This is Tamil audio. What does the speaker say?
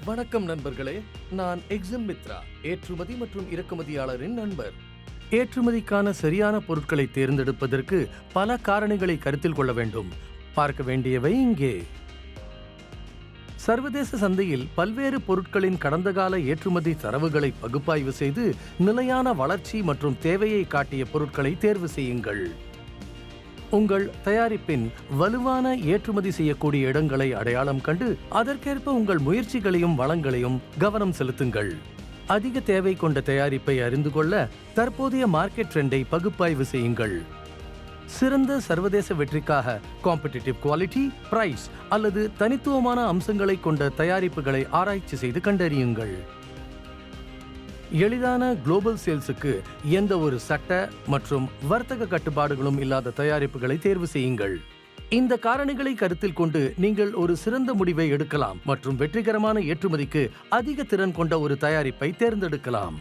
வணக்கம் நண்பர்களே, நான் எக்ஸிம் மித்ரா, ஏற்றுமதி மற்றும் இறக்குமதியாளரின் நண்பர். ஏற்றுமதிக்கான சரியான பொருட்களை தேர்ந்தெடுப்பதற்கு பல காரணிகளை கருத்தில் கொள்ள வேண்டும். பார்க்க வேண்டியவை இங்கே. சர்வதேச சந்தையில் பல்வேறு பொருட்களின் கடந்த கால ஏற்றுமதி தரவுகளை பகுப்பாய்வு செய்து நிலையான வளர்ச்சி மற்றும் தேவையை காட்டிய பொருட்களை தேர்வு செய்யுங்கள். உங்கள் தயாரிப்பின் வலுவான ஏற்றுமதி செய்யக்கூடிய இடங்களை அடையாளம் கண்டு அதற்கேற்ப உங்கள் முயற்சிகளையும் வளங்களையும் கவனம் செலுத்துங்கள். அதிக தேவை கொண்ட தயாரிப்பை அறிந்து கொள்ள தற்போதைய மார்க்கெட் ட்ரெண்டை பகுப்பாய்வு செய்யுங்கள். சிறந்த சர்வதேச வெற்றிக்காக காம்படிட்டிவ் குவாலிட்டி, பிரைஸ் அல்லது தனித்துவமான அம்சங்களை கொண்ட தயாரிப்புகளை ஆராய்ச்சி செய்து கண்டறியுங்கள். எளிதான குளோபல் சேல்ஸுக்கு எந்த ஒரு சட்ட மற்றும் வர்த்தக கட்டுப்பாடுகளும் இல்லாத தயாரிப்புகளை தேர்வு செய்யுங்கள். இந்த காரணிகளை கருத்தில் கொண்டு நீங்கள் ஒரு சிறந்த முடிவை எடுக்கலாம் மற்றும் வெற்றிகரமான ஏற்றுமதிக்கு அதிக திறன் கொண்ட ஒரு தயாரிப்பை தேர்ந்தெடுக்கலாம்.